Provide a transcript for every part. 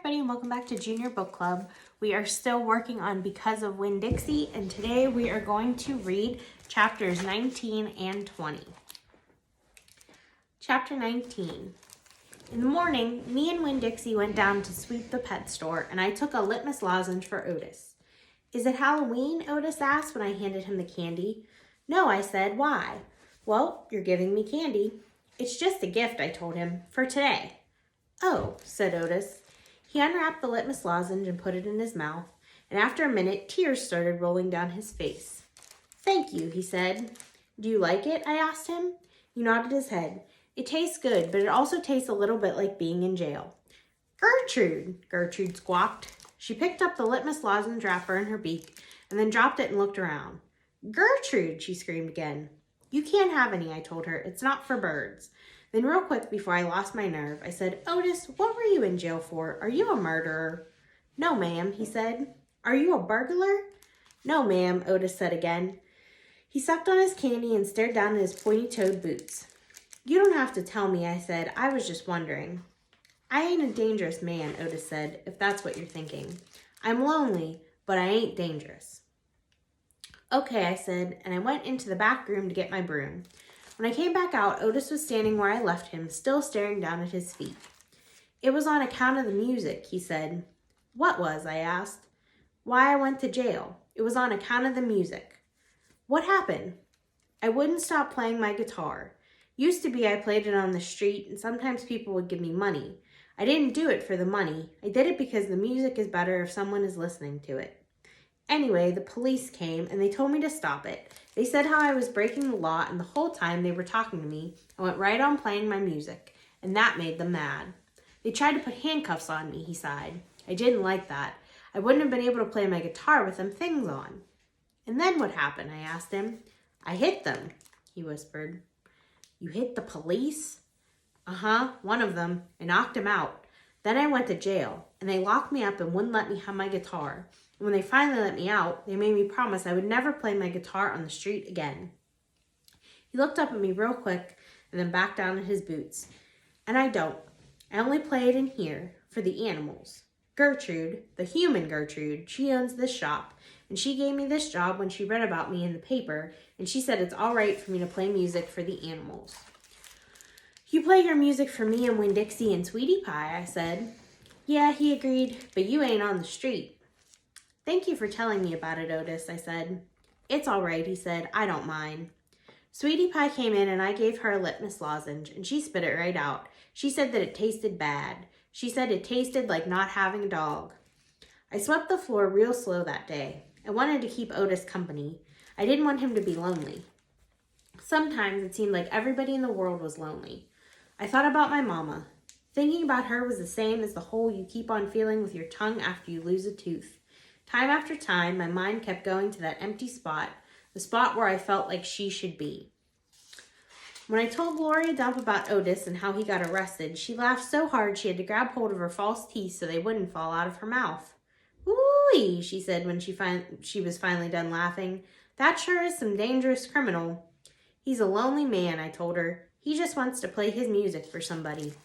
everybody, and welcome back to Junior Book Club. We are still working on Because of Winn-Dixie, and today we are going to read chapters 19 and 20. Chapter 19. In the morning, me and Winn-Dixie went down to sweep the pet store, and I took a litmus lozenge for Otis. "Is it Halloween?" Otis asked when I handed him the candy. "No," I said. "Why?" "Well, you're giving me candy." "It's just a gift," I told him, "for today." "Oh," said Otis. He unwrapped the litmus lozenge and put it in his mouth, and after a minute, tears started rolling down his face. "Thank you," he said. "Do you like it?" I asked him. He nodded his head. "It tastes good, but it also tastes a little bit like being in jail." Gertrude squawked. She picked up the litmus lozenge wrapper in her beak and then dropped it and looked around. "Gertrude," she screamed again. "You can't have any," I told her. "It's not for birds." Then real quick before I lost my nerve, I said, "Otis, what were you in jail for? Are you a murderer?" "No, ma'am," he said. "Are you a burglar?" "No, ma'am," Otis said again. He sucked on his candy and stared down at his pointy-toed boots. "You don't have to tell me," I said. "I was just wondering." "I ain't a dangerous man," Otis said, "if that's what you're thinking. I'm lonely, but I ain't dangerous." "Okay," I said, and I went into the back room to get my broom. When I came back out, Otis was standing where I left him, still staring down at his feet. "It was on account of the music," he said. "What was?" I asked. "Why I went to jail. It was on account of the music." "What happened?" "I wouldn't stop playing my guitar. Used to be I played it on the street, and sometimes people would give me money. I didn't do it for the money. I did it because the music is better if someone is listening to it. Anyway, the police came, and they told me to stop it. They said how I was breaking the law, and the whole time they were talking to me, I went right on playing my music, and that made them mad. They tried to put handcuffs on me," he sighed. "I didn't like that. I wouldn't have been able to play my guitar with them things on." "And then what happened?" I asked him. "I hit them," he whispered. "You hit the police?" "Uh-huh, one of them. I knocked him out. Then I went to jail, and they locked me up and wouldn't let me have my guitar. And when they finally let me out, they made me promise I would never play my guitar on the street again." He looked up at me real quick and then back down at his boots. "And I don't. I only play it in here, for the animals. Gertrude, the human Gertrude, she owns this shop, and she gave me this job when she read about me in the paper, and she said it's all right for me to play music for the animals." "You play your music for me and Winn-Dixie and Sweetie Pie," I said. "Yeah," he agreed, "but you ain't on the street." "Thank you for telling me about it, Otis," I said. "It's all right," he said. "I don't mind." Sweetie Pie came in and I gave her a litmus lozenge, and she spit it right out. She said that it tasted bad. She said it tasted like not having a dog. I swept the floor real slow that day. I wanted to keep Otis company. I didn't want him to be lonely. Sometimes it seemed like everybody in the world was lonely. I thought about my mama. Thinking about her was the same as the hole you keep on feeling with your tongue after you lose a tooth. Time after time, my mind kept going to that empty spot, the spot where I felt like she should be. When I told Gloria Dump about Otis and how he got arrested, she laughed so hard she had to grab hold of her false teeth so they wouldn't fall out of her mouth. "Ooh-wee," she said when she was finally done laughing. "That sure is some dangerous criminal." "He's a lonely man," I told her. "He just wants to play his music for somebody."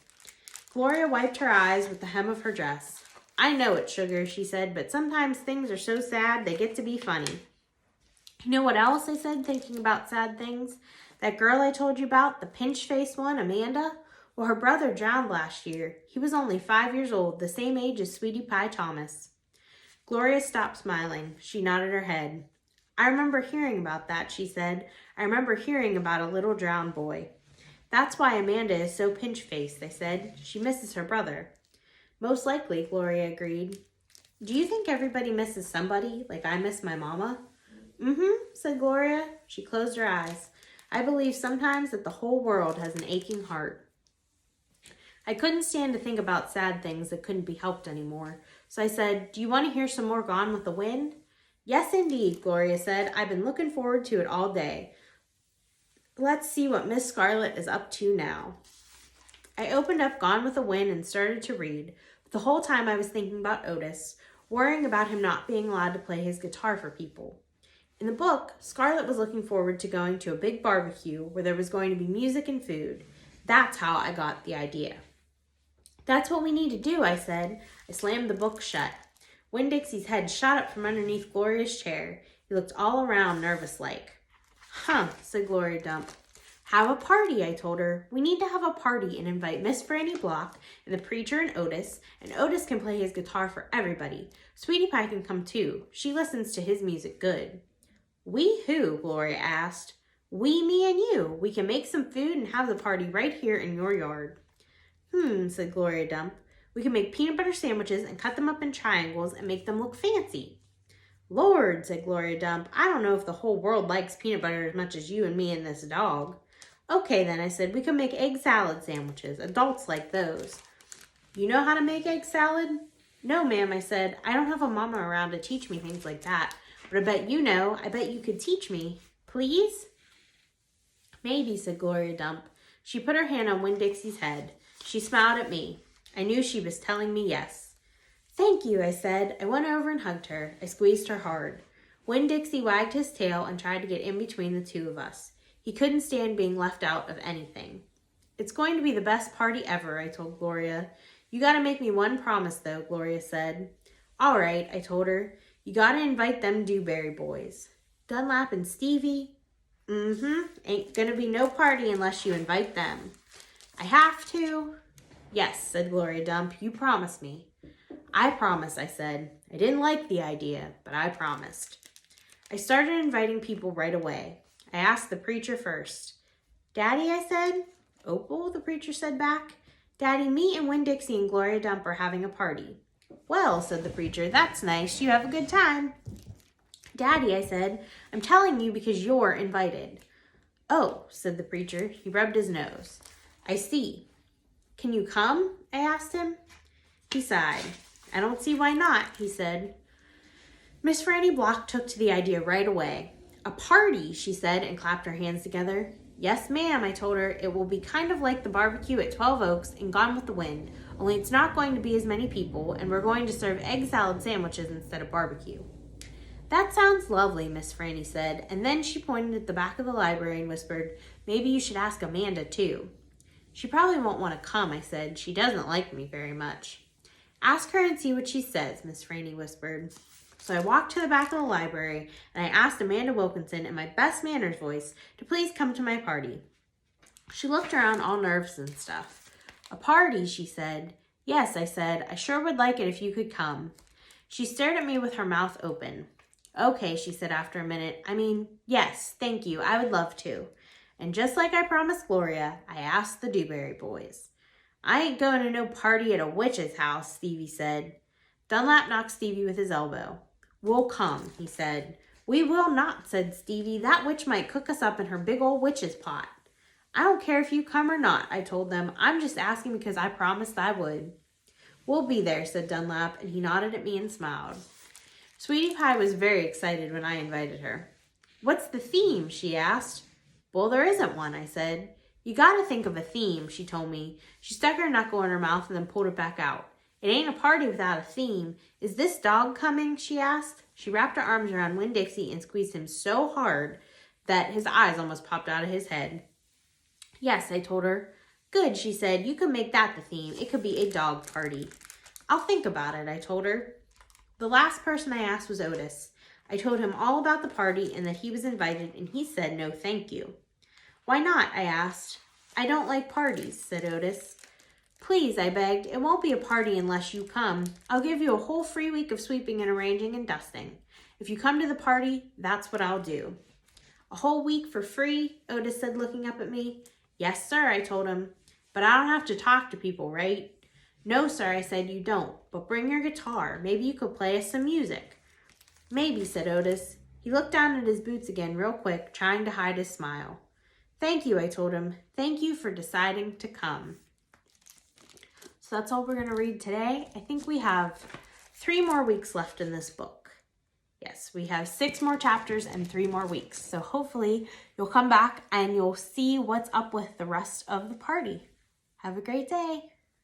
Gloria wiped her eyes with the hem of her dress. "I know it, sugar," she said, "but sometimes things are so sad they get to be funny." "You know what else?" I said, thinking about sad things. "That girl I told you about, the pinch-faced one, Amanda? Well, her brother drowned last year. He was only 5 years old, the same age as Sweetie Pie Thomas." Gloria stopped smiling. She nodded her head. "I remember hearing about that," she said. "I remember hearing about a little drowned boy." "That's why Amanda is so pinch-faced," I said. "She misses her brother." "Most likely," Gloria agreed. "Do you think everybody misses somebody, like I miss my mama?" "Mm-hmm," said Gloria. She closed her eyes. "I believe sometimes that the whole world has an aching heart." I couldn't stand to think about sad things that couldn't be helped anymore, so I said, "Do you want to hear some more Gone with the Wind?" "Yes, indeed," Gloria said. "I've been looking forward to it all day. Let's see what Miss Scarlet is up to now." I opened up Gone with the Wind and started to read, but the whole time I was thinking about Otis, worrying about him not being allowed to play his guitar for people. In the book, Scarlet was looking forward to going to a big barbecue where there was going to be music and food. That's how I got the idea. That's what we need to do, I said. I slammed the book shut. Winn-Dixie's head shot up from underneath Gloria's chair. He looked all around nervous-like. Huh, said Gloria Dump. Have a party, I told her. We need to have a party and invite Miss Franny Block and the preacher and Otis can play his guitar for everybody. Sweetie Pie can come too. She listens to his music good. We who? Gloria asked. We, me, and you. We can make some food and have the party right here in your yard. Said Gloria Dump. We can make peanut butter sandwiches and cut them up in triangles and make them look fancy. Lord, said Gloria Dump, I don't know if the whole world likes peanut butter as much as you and me and this dog. Okay, then, I said, we can make egg salad sandwiches. Adults like those. You know how to make egg salad? No, ma'am, I said. I don't have a mama around to teach me things like that. But I bet you know. I bet you could teach me. Please? Maybe, said Gloria Dump. She put her hand on Winn-Dixie's head. She smiled at me. I knew she was telling me yes. Thank you, I said. I went over and hugged her. I squeezed her hard. Winn-Dixie wagged his tail and tried to get in between the two of us. He couldn't stand being left out of anything. It's going to be the best party ever, I told Gloria. You gotta make me one promise, though, Gloria said. All right, I told her. You gotta invite them Dewberry boys. Dunlap and Stevie? Ain't gonna be no party unless you invite them. I have to? Yes, said Gloria Dump. You promise me. I promise, I said. I didn't like the idea, but I promised. I started inviting people right away. I asked the preacher first. Daddy, I said. Opal, the preacher said back. Daddy, me and Winn-Dixie and Gloria Dump are having a party. Well, said the preacher, that's nice. You have a good time. Daddy, I said, I'm telling you because you're invited. Oh, said the preacher. He rubbed his nose. I see. Can you come? I asked him. He sighed. I don't see why not, he said. Miss Franny Block took to the idea right away. A party, she said, and clapped her hands together. Yes, ma'am, I told her. It will be kind of like the barbecue at 12 Oaks and Gone with the Wind, only it's not going to be as many people, and we're going to serve egg salad sandwiches instead of barbecue. That sounds lovely, Miss Franny said, and then she pointed at the back of the library and whispered, maybe you should ask Amanda, too. She probably won't want to come, I said. She doesn't like me very much. Ask her and see what she says, Miss Franny whispered. So I walked to the back of the library, and I asked Amanda Wilkinson in my best manners voice to please come to my party. She looked around all nervous and stuff. A party, she said. Yes, I said. I sure would like it if you could come. She stared at me with her mouth open. Okay, she said after a minute. Yes, thank you. I would love to. And just like I promised Gloria, I asked the Dewberry boys. I ain't going to no party at a witch's house, Stevie said. Dunlap knocked Stevie with his elbow. We'll come, he said. We will not, said Stevie. That witch might cook us up in her big old witch's pot. I don't care if you come or not, I told them. I'm just asking because I promised I would. We'll be there, said Dunlap, and he nodded at me and smiled. Sweetie Pie was very excited when I invited her. What's the theme? She asked. Well, there isn't one, I said. You gotta think of a theme, she told me. She stuck her knuckle in her mouth and then pulled it back out. It ain't a party without a theme. Is this dog coming? She asked. She wrapped her arms around Winn-Dixie and squeezed him so hard that his eyes almost popped out of his head. Yes, I told her. Good, she said. You could make that the theme. It could be a dog party. I'll think about it, I told her. The last person I asked was Otis. I told him all about the party and that he was invited, and he said no thank you. Why not? I asked. I don't like parties, said Otis. Please, I begged. It won't be a party unless you come. I'll give you a whole free week of sweeping and arranging and dusting. If you come to the party, that's what I'll do. A whole week for free? Otis said, looking up at me. Yes, sir, I told him. But I don't have to talk to people, right? No, sir, I said, you don't. But bring your guitar. Maybe you could play us some music. Maybe, said Otis. He looked down at his boots again real quick, trying to hide his smile. Thank you, I told him. Thank you for deciding to come. So that's all we're going to read today. I think we have 3 more weeks left in this book. Yes, we have 6 more chapters and 3 more weeks. So hopefully you'll come back and you'll see what's up with the rest of the party. Have a great day.